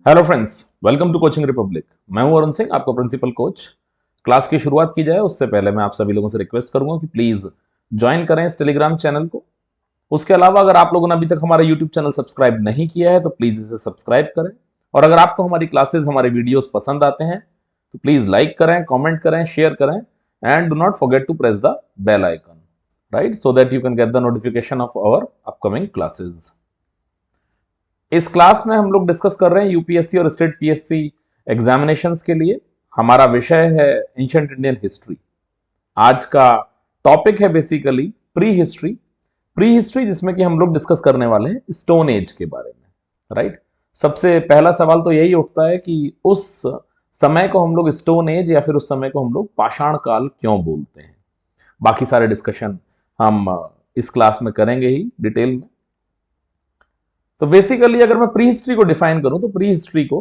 Hello friends, welcome to Coaching Republic. मैं हूं अरुण सिंह, आपका प्रिंसिपल कोच। क्लास की शुरुआत की जाए उससे पहले मैं आप सभी लोगों से रिक्वेस्ट करूंगा कि प्लीज ज्वाइन करें इस टेलीग्राम चैनल को। उसके अलावा अगर आप लोगों ने अभी तक हमारा यूट्यूब चैनल सब्सक्राइब नहीं किया है तो प्लीज इसे सब्सक्राइब करें। और अगर आपको हमारी क्लासेस, हमारे वीडियोस पसंद आते हैं तो प्लीज लाइक करें, कॉमेंट करें, शेयर करें and do not forget to press the bell icon, right, so that you can get the notification of our upcoming classes. इस क्लास में हम लोग डिस्कस कर रहे हैं यूपीएससी और स्टेट पीएससी एग्जामिनेशंस के लिए। हमारा विषय है एंशिएंट इंडियन हिस्ट्री। आज का टॉपिक है basically pre history. Pre history जिसमें कि हम लोग डिस्कस करने वाले हैं स्टोन एज के बारे में, राइट। सबसे पहला सवाल तो यही उठता है कि उस समय को हम लोग स्टोन एज या फिर उस समय को हम लोग पाषाण काल क्यों बोलते हैं। बाकी सारे डिस्कशन हम इस क्लास में करेंगे ही डिटेल में। तो बेसिकली अगर मैं प्री हिस्ट्री को डिफाइन करूं तो प्री हिस्ट्री को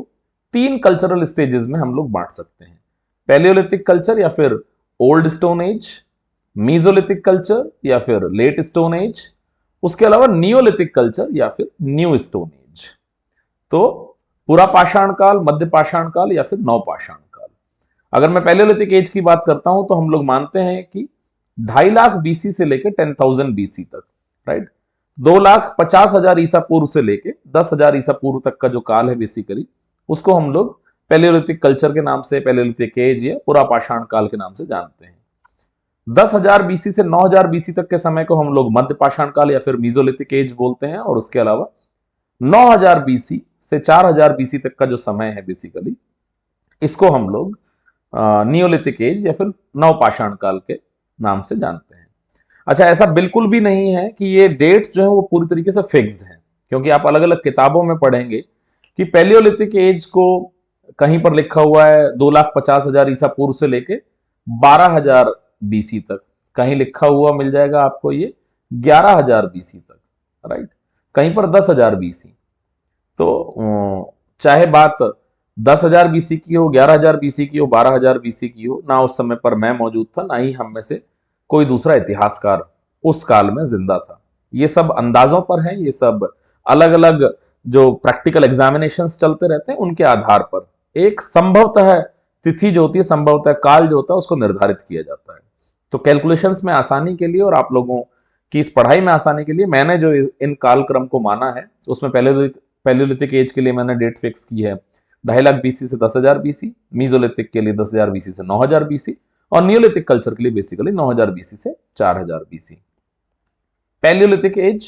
तीन कल्चरल स्टेजेस में हम लोग बांट सकते हैं। पैलियोलिथिक कल्चर या फिर old stone age, mesolithic culture या फिर लेट स्टोन एज, उसके अलावा नियोलिथिक कल्चर या फिर न्यू स्टोन एज। तो पूरा पाषाण काल, मध्य पाषाण काल या फिर नवपाषाण काल। अगर मैं पैलियोलिथिक एज की बात करता हूं तो हम लोग मानते हैं कि 2.5 लाख बीसी से लेकर 10,000 बीसी तक, राइट। 2,50,000 ईसा पूर्व से लेके 10,000 ईसा पूर्व तक का जो काल है बेसिकली उसको हम लोग पैलियोलिथिक कल्चर के नाम से, पैलियोलिथिक एज या पूरा पाषाण काल के नाम से जानते हैं। 10,000 बीसी से 9,000 बीसी तक के समय को हम लोग मध्य पाषाण काल या फिर मीजोलिथिक एज बोलते हैं। और उसके अलावा 9,000 बीसी से 4,000 बीसी तक का जो समय है बेसिकली इसको हम लोग नियोलिथिक एज या फिर नवपाषाण काल के नाम से जानते हैं। अच्छा, ऐसा बिल्कुल भी नहीं है कि ये डेट्स जो है वो पूरी तरीके से फिक्स्ड हैं, क्योंकि आप अलग अलग किताबों में पढ़ेंगे कि पैलियोलिथिक एज को कहीं पर लिखा हुआ है 2,50,000 ईसा पूर्व से लेके 12,000 बीसी तक, कहीं लिखा हुआ मिल जाएगा आपको ये 11,000 बीसी तक, राइट, कहीं पर 10,000 बीसी। तो चाहे बात 10,000 बीसी की हो, 11,000 बीसी की हो, 12,000 बीसी की हो, ना उस समय पर मैं मौजूद था, ना ही हम में से कोई दूसरा इतिहासकार उस काल में जिंदा था। ये सब अंदाजों पर है, ये सब अलग अलग जो प्रैक्टिकल एग्जामिनेशंस चलते रहते हैं उनके आधार पर एक संभवतः तिथि जो होती है, संभवतः काल जो होता है उसको निर्धारित किया जाता है। तो कैलकुलेशंस में आसानी के लिए और आप लोगों की इस पढ़ाई में आसानी के लिए मैंने जो इन कालक्रम को माना है उसमें पैलियोलिथिक एज के लिए मैंने डेट फिक्स की है 2.5 लाख बीसी से 10,000 बीसी, मीजोलिथिक के लिए 10,000 बीसी से 9,000 बीसी और नियोलिथिक कल्चर के लिए बेसिकली 9,000 बीसी से 4,000 BC. Paleolithic age,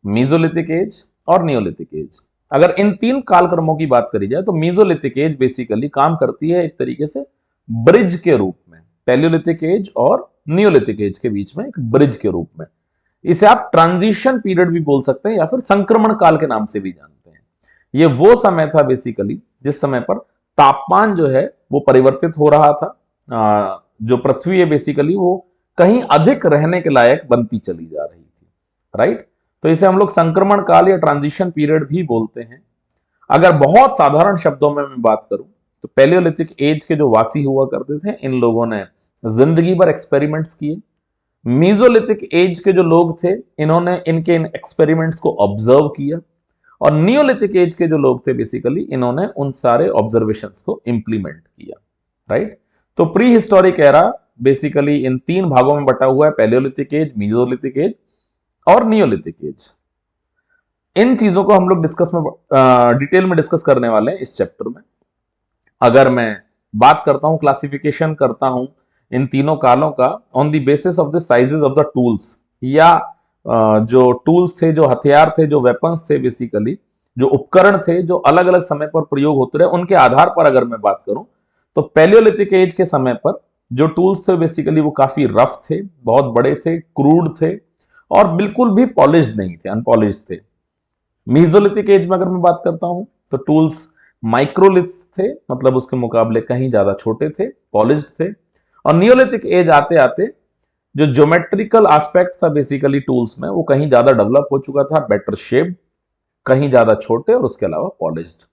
Mesolithic age और नियोलिथिक एज। अगर इन तीन कालक्रमों की बात करी जाए तो मीजोलिथिक एज बेसिकली काम करती है एक तरीके से ब्रिज के रूप में, पैलियोलिथिक एज और नियोलिथिक एज के बीच में एक ब्रिज के रूप में। इसे आप ट्रांजिशन पीरियड भी बोल सकते हैं या फिर संक्रमण काल के नाम से भी जानते हैं। ये वो समय था बेसिकली जिस समय पर तापमान जो है वो परिवर्तित हो रहा था। जो पृथ्वी है बेसिकली वो कहीं अधिक रहने के लायक बनती चली जा रही थी, राइट। तो इसे हम लोग संक्रमण काल या ट्रांजिशन पीरियड भी बोलते हैं। अगर बहुत साधारण शब्दों में मैं बात करूं तो पैलियोलिथिक एज के जो वासी हुआ करते थे इन लोगों ने जिंदगी भर एक्सपेरिमेंट्स किए। मीजोलिथिक एज के जो लोग थे इन्होंने इनके इन एक्सपेरिमेंट्स को ऑब्जर्व किया और नियोलिथिक एज के जो लोग थे बेसिकली इन्होंने उन सारे ऑब्जर्वेशंस को इंप्लीमेंट किया, राइट। तो प्री हिस्टोरिक एरा बेसिकली इन तीन भागों में बटा हुआ है, पैलियोलिथिक एज, मीजोलिथिक एज और नियोलिथिक एज। इन चीजों को हम लोग डिटेल में डिस्कस करने वाले हैं इस चैप्टर में। अगर मैं बात करता हूं, क्लासिफिकेशन करता हूं इन तीनों कालों का on the basis of the sizes of the tools, या जो टूल्स थे, जो हथियार थे, जो वेपन्स थे, बेसिकली जो उपकरण थे जो अलग अलग समय पर प्रयोग होते रहे, उनके आधार पर अगर मैं बात करूं तो पैलियोलिथिक एज के समय पर जो टूल्स थे बेसिकली वो काफी रफ थे, बहुत बड़े थे, क्रूड थे और बिल्कुल भी पॉलिश्ड नहीं थे, अनपॉलिश्ड थे। मीजोलिथिक एज में अगर मैं बात करता हूं तो टूल्स माइक्रोलिथ्स थे, मतलब उसके मुकाबले कहीं ज्यादा छोटे थे, पॉलिश्ड थे। और नियोलिथिक एज आते आते जो ज्योमेट्रिकल एस्पेक्ट था बेसिकली टूल्स में वो कहीं ज्यादा डेवलप हो चुका था, बेटर शेप्ड, कहीं ज्यादा छोटे और उसके अलावा पॉलिश्ड।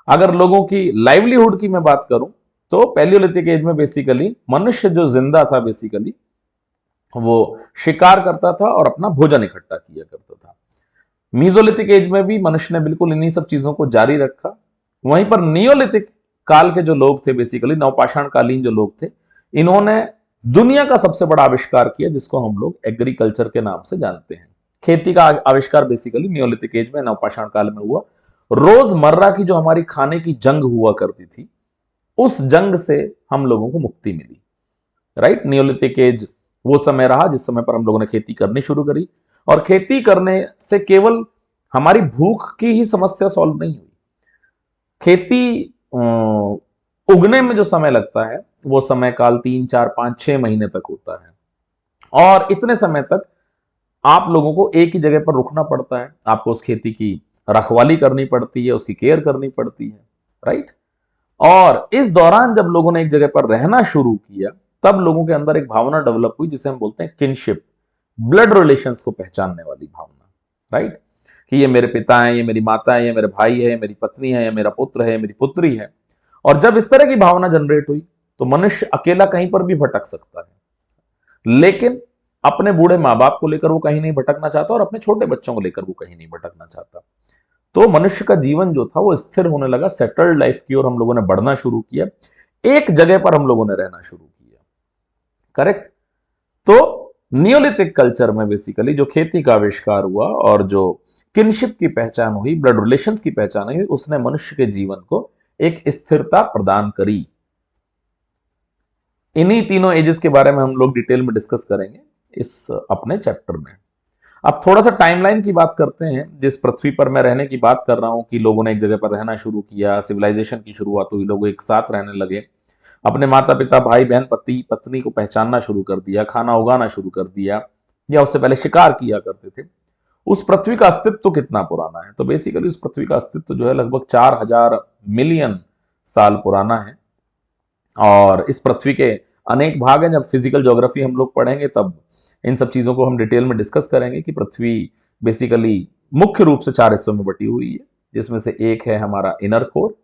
अगर लोगों की लाइवलीहुड की मैं बात करूं तो पैलियोलिथिक एज में बेसिकली मनुष्य जो जिंदा था बेसिकली वो शिकार करता था और अपना भोजन इकट्ठा किया करता था। मीजोलिथिक एज में भी मनुष्य ने बिल्कुल इन्हीं सब चीजों को जारी रखा। वहीं पर नियोलिथिक काल के जो लोग थे, बेसिकली नवपाषाण कालीन जो लोग थे, इन्होंने दुनिया का सबसे बड़ा आविष्कार किया जिसको हम लोग एग्रीकल्चर के नाम से जानते हैं। खेती का आविष्कार बेसिकली नियोलिथिक एज में, नवपाषाण काल में हुआ। रोजमर्रा की जो हमारी खाने की जंग हुआ करती थी, उस जंग से हम लोगों को मुक्ति मिली, राइट। नियोलिथिक एज वो समय रहा जिस समय पर हम लोगों ने खेती करनी शुरू करी, और खेती करने से केवल हमारी भूख की ही समस्या सॉल्व नहीं हुई। खेती उगने में जो समय लगता है वो समय काल 3, 4, 5, 6 महीने तक होता है, और इतने समय तक आप लोगों को एक ही जगह पर रुकना पड़ता है, आपको उस खेती की रखवाली करनी पड़ती है, उसकी केयर करनी पड़ती है, राइट। और इस दौरान जब लोगों ने एक जगह पर रहना शुरू किया, तब लोगों के अंदर एक भावना डेवलप हुई जिसे हम बोलते हैं किनशिप, ब्लड रिलेशंस को पहचानने वाली भावना, राइट। कि ये मेरे पिता हैं, ये मेरी माता है, ये मेरे भाई है, मेरी पत्नी है, ये मेरा पुत्र है, मेरी पुत्री है। और जब इस तरह की भावना जनरेट हुई तो मनुष्य अकेला कहीं पर भी भटक सकता है, लेकिन अपने बूढ़े माँ बाप को लेकर वो कहीं नहीं भटकना चाहता, और अपने छोटे बच्चों को लेकर वो कहीं नहीं भटकना चाहता। तो मनुष्य का जीवन जो था वो स्थिर होने लगा, सेटल्ड लाइफ की ओर हम लोगों ने बढ़ना शुरू किया, एक जगह पर हम लोगों ने रहना शुरू किया, करेक्ट। तो नियोलिथिक कल्चर में बेसिकली जो खेती का आविष्कार हुआ और जो किनशिप की पहचान हुई, ब्लड रिलेशंस की पहचान हुई, उसने मनुष्य के जीवन को एक स्थिरता प्रदान करी। इन्हीं तीनों एजेस के बारे में हम लोग डिटेल में डिस्कस करेंगे इस अपने चैप्टर में। अब थोड़ा सा टाइमलाइन की बात करते हैं। जिस पृथ्वी पर मैं रहने की बात कर रहा हूं कि लोगों ने एक जगह पर रहना शुरू किया, सिविलाइजेशन की शुरुआत हुई, लोग एक साथ रहने लगे, अपने माता पिता, भाई बहन, पति पत्नी को पहचानना शुरू कर दिया, खाना उगाना शुरू कर दिया, या उससे पहले शिकार किया करते थे। उस पृथ्वी का अस्तित्व कितना पुराना है? तो बेसिकली उस पृथ्वी का अस्तित्व जो है लगभग 4000 मिलियन साल पुराना है। और इस पृथ्वी के अनेक भाग हैं। जब फिजिकल ज्योग्राफी हम लोग पढ़ेंगे तब इन सब चीजों को हम डिटेल में डिस्कस करेंगे कि पृथ्वी बेसिकली मुख्य रूप से 4 हिस्सों में बटी हुई है, जिसमें से एक है हमारा इनर कोर,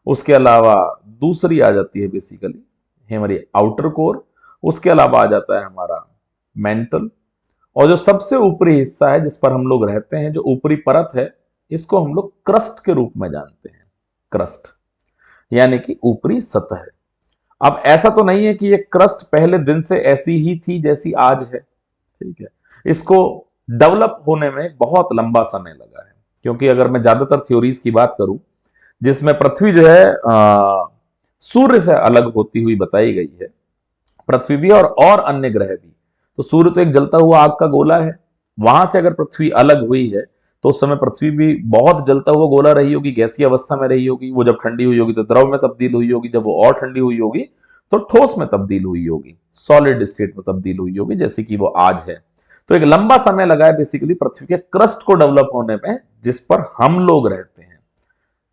उसके अलावा दूसरी आ जाती है बेसिकली हमारी आउटर कोर, उसके अलावा आ जाता है हमारा मेंटल, और जो सबसे ऊपरी हिस्सा है जिस पर हम लोग रहते हैं, जो ऊपरी परत है, इसको हम लोग क्रस्ट के रूप में जानते हैं। क्रस्ट यानी कि ऊपरी सतह। अब ऐसा तो नहीं है कि ये क्रस्ट पहले दिन से ऐसी ही थी जैसी आज है, ठीक है। इसको डेवलप होने में बहुत लंबा समय लगा है, क्योंकि अगर मैं ज्यादातर थ्योरीज की बात करूं जिसमें पृथ्वी जो है सूर्य से अलग होती हुई बताई गई है, पृथ्वी भी और अन्य ग्रह भी। तो सूर्य तो एक जलता हुआ आग का गोला है, वहां से अगर पृथ्वी अलग हुई है तो उस समय पृथ्वी भी बहुत जलता हुआ गोला रही होगी, गैसीय अवस्था में रही होगी। वो जब ठंडी हुई होगी तो द्रव में तब्दील हुई होगी, जब वो और ठंडी हुई होगी तो ठोस में तब्दील हुई होगी, सॉलिड स्टेट में तब्दील हुई होगी, जैसे कि वो आज है। तो एक लंबा समय लगा है बेसिकली पृथ्वी के क्रस्ट को डेवलप होने में, जिस पर हम लोग रहते हैं।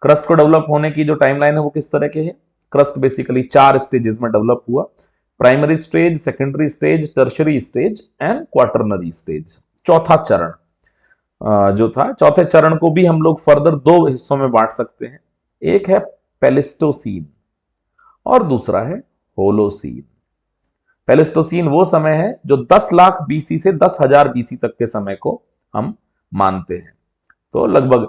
क्रस्ट को डेवलप होने की जो टाइमलाइन है वो किस तरह के है? क्रस्ट बेसिकली 4 स्टेजेस में डेवलप हुआ, primary stage, secondary stage, tertiary stage and quaternary stage. चौथा चरण जो था, चौथे चरण को भी हम लोग फर्दर 2 हिस्सों में बांट सकते हैं। एक है पेलिस्टोसीन और दूसरा है होलोसीन। पेलिस्टोसीन वो समय है जो 10 लाख बीसी से 10,000 बीसी तक के समय को हम मानते हैं। तो लगभग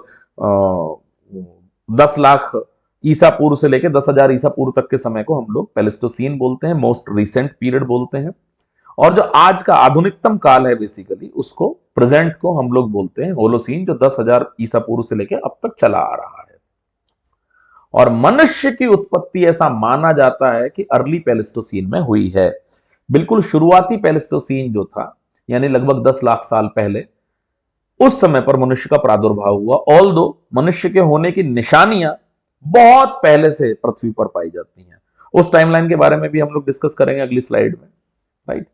10 लाख ईसा पूर्व से लेकर 10,000 ईसा पूर्व तक के समय को हम लोग पेलिस्टोसीन बोलते हैं, मोस्ट रिसेंट पीरियड बोलते हैं। और जो आज का आधुनिकतम काल है बेसिकली, उसको प्रेजेंट को हम लोग बोलते हैं होलोसीन, जो 10,000 ईसा पूर्व से लेकर अब तक चला आ रहा है। और मनुष्य की उत्पत्ति ऐसा माना जाता है कि अर्ली पेलिस्टोसीन में हुई है। बिल्कुल शुरुआती पेलिस्टोसीन जो था, यानी लगभग 10 लाख साल पहले, उस समय पर मनुष्य का प्रादुर्भाव हुआ। ऑल्दो मनुष्य के होने की निशानियां बहुत पहले से पृथ्वी पर पाई जाती हैं। उस टाइमलाइन के बारे में भी हम लोग डिस्कस करेंगे अगली स्लाइड में, राइट।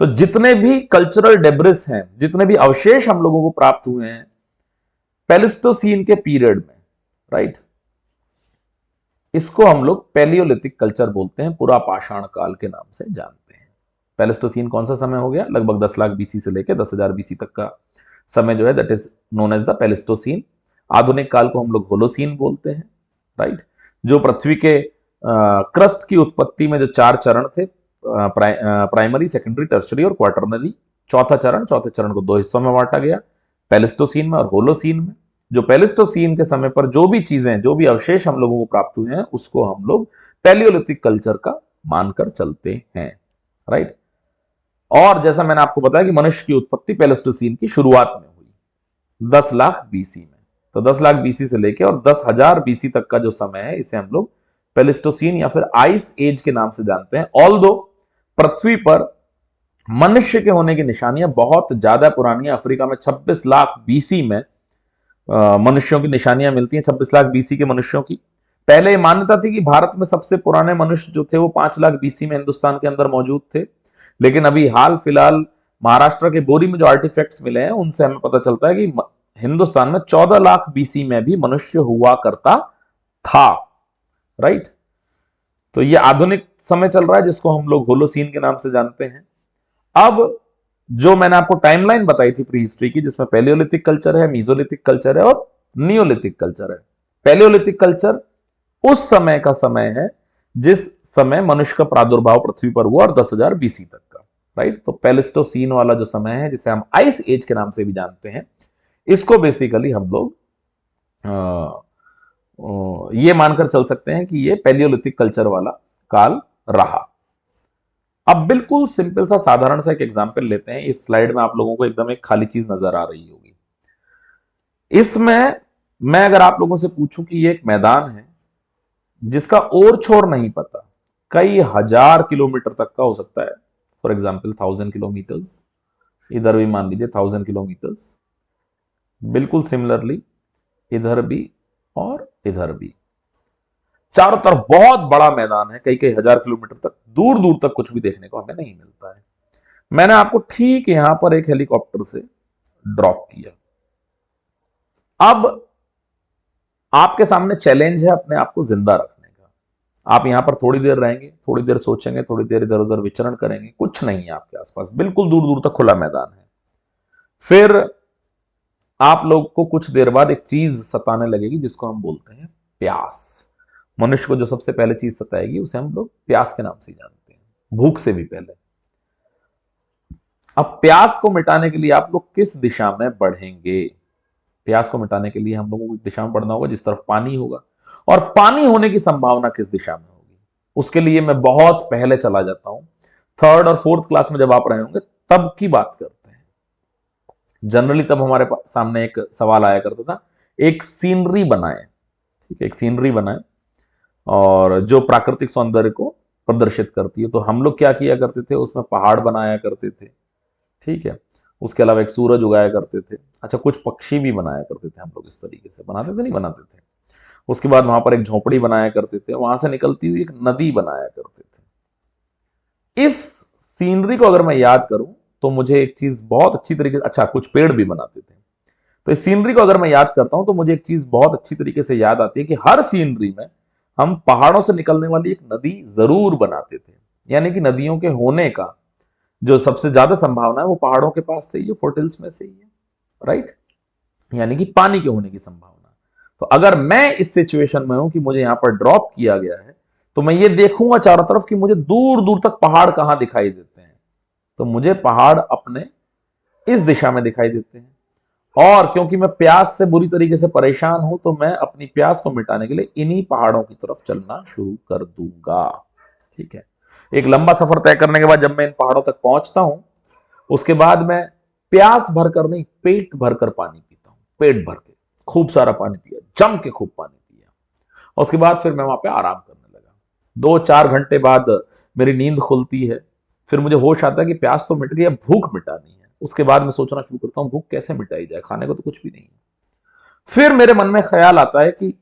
तो जितने भी कल्चरल डेब्रिस हैं, जितने भी अवशेष हम लोगों को प्राप्त हुए हैं पेलिस्टोसीन के पीरियड में, राइट, इसको हम लोग पैलियोलिथिक कल्चर बोलते हैं, पुरा पाषाण काल के नाम से जानते हैं। पेलिस्टोसीन कौन सा समय हो गया? लगभग 10 लाख बीसी से लेकर 10,000 बीसी तक का समय जो है, that is known as the Pleistocene. आधुनिक काल को हम लोग होलोसीन बोलते हैं, राइट। जो पृथ्वी के क्रस्ट की उत्पत्ति में जो 4 चरण थे, प्राइमरी, सेकेंडरी, टर्शरी और क्वार्टरनरी, चौथे चरण को 2 हिस्सों में बांटा गया, पेलिस्टोसीन में और होलोसीन में। जो पैलिस्टोसीन के समय पर जो भी चीजें, जो भी अवशेष हम लोगों को प्राप्त हुए हैं, उसको हम लोग पैलियोलिथिक कल्चर का मानकर चलते हैं, राइट। और जैसा मैंने आपको बताया कि मनुष्य की उत्पत्ति पैलिस्टोसीन की शुरुआत में हुई 10 लाख बीसी में। तो 10 लाख बीसी से लेके और 10,000 बीसी तक का जो समय है, इसे हम लोग पैलिस्टोसीन या फिर आइस एज के नाम से जानते हैं। ऑल्दो पृथ्वी पर मनुष्य के होने की निशानियां बहुत ज्यादा पुरानी है। अफ्रीका में 26 लाख बीसी में मनुष्यों की निशानियां मिलती हैं, 26 लाख बीसी के मनुष्यों की। पहले ये मान्यता थी कि भारत में सबसे पुराने मनुष्य जो थे वो 5 लाख बीसी में हिंदुस्तान के अंदर मौजूद थे, लेकिन अभी हाल फिलहाल महाराष्ट्र के बोरी में जो आर्टिफैक्ट्स मिले हैं, उनसे हमें पता चलता है कि हिंदुस्तान में 14 लाख बीसी में भी मनुष्य हुआ करता था, राइट। तो ये आधुनिक समय चल रहा है, जिसको हम लोग होलोसीन के नाम से जानते हैं। अब जो मैंने आपको टाइमलाइन बताई थी प्री हिस्ट्री की, जिसमें पैलियोलिथिक कल्चर है, मीजोलिथिक कल्चर है और नियोलिथिक कल्चर है। पैलियोलिथिक कल्चर उस समय का समय है जिस समय मनुष्य का प्रादुर्भाव पृथ्वी पर हुआ, और 10,000 बीसी तक का, राइट। तो पैलिस्टोसीन वाला जो समय है, जिसे हम आइस एज के नाम से भी जानते हैं, इसको बेसिकली हम लोग ये मानकर चल सकते हैं कि ये पैलियोलिथिक कल्चर वाला काल रहा। अब बिल्कुल सिंपल सा साधारण सा एक एग्जांपल लेते हैं। इस स्लाइड में आप लोगों को एकदम एक खाली चीज नजर आ रही होगी। इसमें मैं अगर आप लोगों से पूछूं कि ये एक मैदान है जिसका ओर छोर नहीं पता, कई हजार किलोमीटर तक का हो सकता है, फॉर एग्जाम्पल 1000 किलोमीटर्स, इधर भी मान लीजिए 1000 किलोमीटर्स, बिल्कुल सिमिलरली इधर भी और इधर भी, चारों तरफ बहुत बड़ा मैदान है, कई कई हजार किलोमीटर तक, दूर दूर तक कुछ भी देखने को हमें नहीं मिलता है। मैंने आपको ठीक यहां पर एक हेलीकॉप्टर से ड्रॉप किया। अब आपके सामने चैलेंज है अपने आप को जिंदा रखने का। आप यहां पर थोड़ी देर रहेंगे, थोड़ी देर सोचेंगे, थोड़ी देर इधर उधर विचरण करेंगे, कुछ नहीं है आपके आसपास, बिल्कुल दूर दूर तक खुला मैदान है। फिर आप लोग को कुछ देर बाद एक चीज सताने लगेगी जिसको हम बोलते हैं प्यास। मनुष्य को जो सबसे पहले चीज सताएगी उसे हम लोग प्यास के नाम से जानते हैं, भूख से भी पहले। अब प्यास को मिटाने के लिए आप लोग किस दिशा में बढ़ेंगे? प्यास को मिटाने के लिए हम लोगों को दिशा में बढ़ना होगा जिस तरफ पानी होगा, और पानी होने की संभावना किस दिशा में होगी, उसके लिए मैं बहुत पहले चला जाता हूं। 3rd और 4th क्लास में जब आप रहे होंगे तब की बात करते हैं। जनरली तब हमारे सामने एक सवाल आया करता था, एक सीनरी बनाए, ठीक है, एक सीनरी बनाए और जो प्राकृतिक सौंदर्य को प्रदर्शित करती है। तो हम लोग क्या किया करते थे, उसमें पहाड़ बनाया करते थे, ठीक है, उसके अलावा एक सूरज उगाया करते थे। अच्छा, कुछ पक्षी भी बनाया करते थे हम लोग, इस तरीके से बनाते थे, नहीं बनाते थे। उसके बाद वहां पर एक झोपड़ी बनाया करते थे, वहां से निकलती हुई एक नदी बनाया करते थे। इस सीनरी को अगर मैं याद करूं तो मुझे एक चीज बहुत अच्छी तरीके से, अच्छा कुछ पेड़ भी बनाते थे, तो इस सीनरी को अगर मैं याद करता हूं तो मुझे एक चीज बहुत अच्छी तरीके से याद आती है कि हर सीनरी में हम पहाड़ों से निकलने वाली एक नदी जरूर बनाते थे। यानी कि नदियों के होने का जो सबसे ज्यादा संभावना है वो पहाड़ों के पास से ही है, फोर्टिल्स में से ही है, राइट। यानी कि पानी के होने की संभावना। तो अगर मैं इस सिचुएशन में हूं कि मुझे यहां पर ड्रॉप किया गया है, तो मैं ये देखूंगा चारों तरफ कि मुझे दूर दूर तक पहाड़ कहां दिखाई देते हैं। तो मुझे पहाड़ अपने इस दिशा में दिखाई देते हैं, और क्योंकि मैं प्यास से बुरी तरीके से परेशान हूं, तो मैं अपनी प्यास को मिटाने के लिए इन्हीं पहाड़ों की तरफ चलना शुरू कर दूंगा, ठीक है। एक लंबा सफर तय करने के बाद जब मैं इन पहाड़ों तक पहुंचता हूं, उसके बाद मैं प्यास भरकर नहीं, पेट भरकर पानी पीता हूं, पेट भर के खूब सारा पानी पिया, जम के खूब पानी पिया। और उसके बाद फिर मैं वहां पे आराम करने लगा। 2-4 घंटे बाद मेरी नींद खुलती है, फिर मुझे होश आता है कि प्यास तो मिट गई, अब भूख मिटानी है। उसके बाद मैं सोचना शुरू करता हूं भूख कैसे मिटाई जाए, खाने को तो कुछ भी नहीं है। फिर मेरे मन में ख्याल आता है कि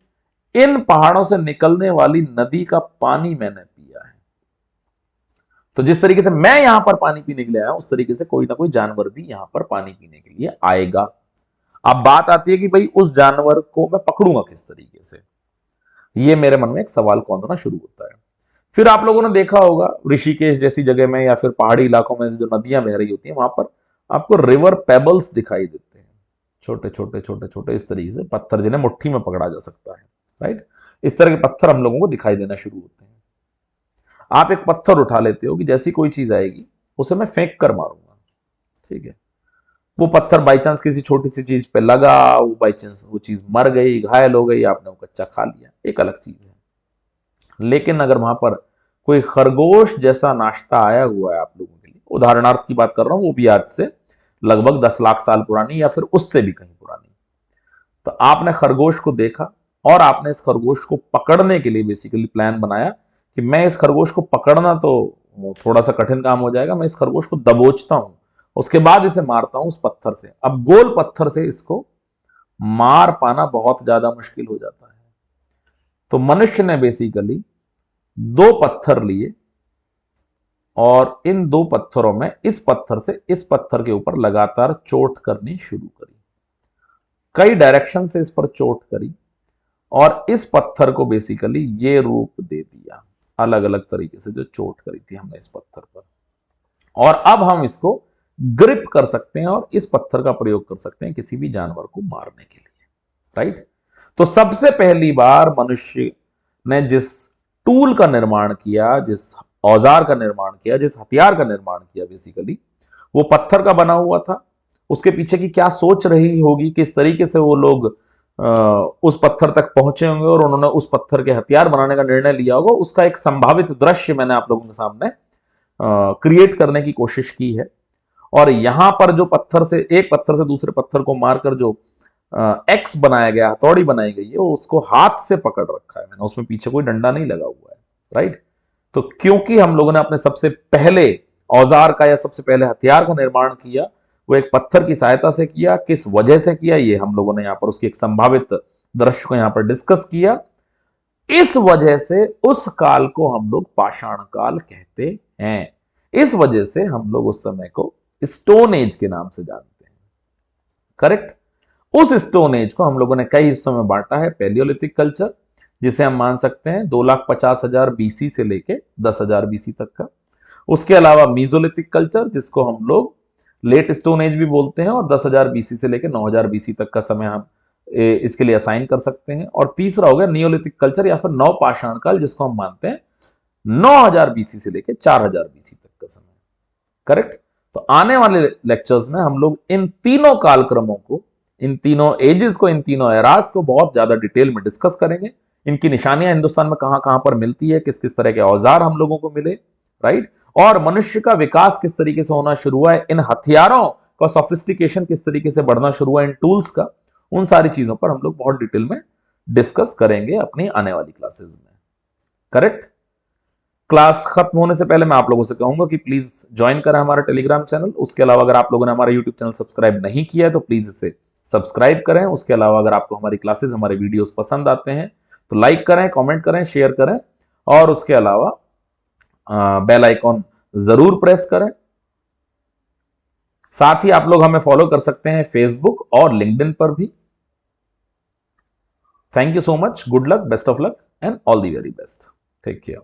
इन पहाड़ों से निकलने वाली नदी का पानी मैंने पिया है, तो जिस तरीके से मैं यहां पर पानी पीने के लिए आया, उस तरीके से कोई ना कोई जानवर भी यहां पर पानी पीने के लिए आएगा। अब बात आती है कि भाई उस जानवर को मैं पकड़ूंगा किस तरीके से, ये मेरे मन में एक सवाल कौंधना शुरू होता है। फिर आप लोगों ने देखा होगा ऋषिकेश जैसी जगह में या फिर पहाड़ी इलाकों में जो नदियां बह रही होती हैं, वहां पर आपको रिवर पेबल्स दिखाई देते हैं, छोटे छोटे छोटे छोटे इस तरीके से पत्थर जिन्हें मुट्ठी में पकड़ा जा सकता है, राइट। इस तरह के पत्थर हम लोगों को दिखाई देना शुरू होते हैं। आप एक पत्थर उठा लेते हो कि जैसी कोई चीज आएगी उसे मैं फेंक कर मारूंगा, ठीक है। वो पत्थर बाई चांस किसी छोटी सी चीज पे लगा, वो बाई चांस वो चीज मर गई, घायल हो गई, आपने वो कच्चा खा लिया, एक अलग चीज है। लेकिन अगर वहां पर कोई खरगोश जैसा नाश्ता आया हुआ है आप लोगों के लिए, उदाहरणार्थ की बात कर रहा हूं, वो भी आज से लगभग 10 लाख साल पुरानी या फिर उससे भी कहीं पुरानी, तो आपने खरगोश को देखा और आपने इस खरगोश को पकड़ने के लिए बेसिकली प्लान बनाया कि मैं इस खरगोश को पकड़ना तो थोड़ा सा कठिन काम हो जाएगा, मैं इस खरगोश को दबोचता हूं, उसके बाद इसे मारता हूं उस पत्थर से। अब गोल पत्थर से इसको मार पाना बहुत ज्यादा मुश्किल हो जाता है। तो मनुष्य ने बेसिकली दो पत्थर लिए और इन दो पत्थरों में इस पत्थर से इस पत्थर के ऊपर लगातार चोट करनी शुरू करी, कई डायरेक्शन से इस पर चोट करी और इस पत्थर को बेसिकली ये रूप दे दिया, अलग अलग तरीके से जो चोट करी थी हमने इस पत्थर पर। और अब हम इसको ग्रिप कर सकते हैं और इस पत्थर का प्रयोग कर सकते हैं किसी भी जानवर को मारने के लिए, राइट। तो सबसे पहली बार मनुष्य ने जिस टूल का निर्माण किया, जिस औजार का निर्माण किया, जिस हथियार का निर्माण किया, बेसिकली वो पत्थर का बना हुआ था। उसके पीछे की क्या सोच रही होगी, किस तरीके से वो लोग उस पत्थर तक पहुंचे होंगे और उन्होंने उस पत्थर के हथियार बनाने का निर्णय लिया होगा, उसका एक संभावित दृश्य मैंने आप लोगों के सामने क्रिएट करने की कोशिश की है। और यहां पर जो पत्थर से एक पत्थर से दूसरे पत्थर को मारकर जो एक्स बनाया गया, हथौड़ी बनाई गई है, उसको हाथ से पकड़ रखा है मैंने, उसमें पीछे कोई डंडा नहीं लगा हुआ है, राइट। तो क्योंकि हम लोगों ने अपने सबसे पहले औजार का या सबसे पहले हथियार का निर्माण किया वो एक पत्थर की सहायता से किया, किस वजह से किया ये हम लोगों ने यहां पर उसकी एक संभावित दृश्य को यहां पर डिस्कस किया। इस वजह से उस काल को हम लोग पाषाण काल कहते हैं, इस वजह से हम लोग उस समय को स्टोन एज के नाम से जानते हैं, करेक्ट। उस स्टोन एज को हम लोगों ने कई हिस्सों में बांटा है। पैलियोलिथिक कल्चर, जिसे हम मान सकते हैं 2,50,000 बीसी से लेके 10,000 बीसी तक का। उसके अलावा मीजोलिथिक कल्चर, जिसको हम लोग लेट स्टोन एज भी बोलते हैं, और 10,000 बीसी से लेकर 9,000 बीसी तक का समय हम इसके लिए असाइन कर सकते हैं। और तीसरा हो गया नियोलिथिक कल्चर या फिर नवपाषाण काल, जिसको हम मानते हैं 9,000 बीसी से लेकर 4,000 बीसी तक का समय, करेक्ट। तो आने वाले लेक्चर्स में हम लोग इन तीनों कालक्रमों को, इन तीनों एजेस को, इन तीनों एरास को बहुत ज्यादा डिटेल में डिस्कस करेंगे। इनकी निशानियां हिंदुस्तान में कहां कहां पर मिलती है, किस किस तरह के औजार हम लोगों को मिले, राइट। और मनुष्य का विकास किस तरीके से होना शुरू हुआ है, इन हथियारों का सोफिस्टिकेशन किस तरीके से बढ़ना शुरू हुआ है, इन टूल्स का, उन सारी चीजों पर हम लोग बहुत डिटेल में डिस्कस करेंगे अपनी आने वाली क्लासेस में, करेक्ट। क्लास खत्म होने से पहले मैं आप लोगों से कहूंगा कि प्लीज ज्वाइन करें हमारा टेलीग्राम चैनल। उसके अलावा अगर आप लोगों ने हमारा यूट्यूब चैनल सब्सक्राइब नहीं किया है तो प्लीज इसे सब्सक्राइब करें। उसके अलावा अगर आपको हमारी क्लासेस, हमारे वीडियोस पसंद आते हैं तो लाइक करें, कमेंट करें, शेयर करें, और उसके अलावा बेल आइकॉन जरूर प्रेस करें। साथ ही आप लोग हमें फॉलो कर सकते हैं फेसबुक और लिंक्डइन पर भी। Thank you so much, good luck, best of luck and all the very best, take care.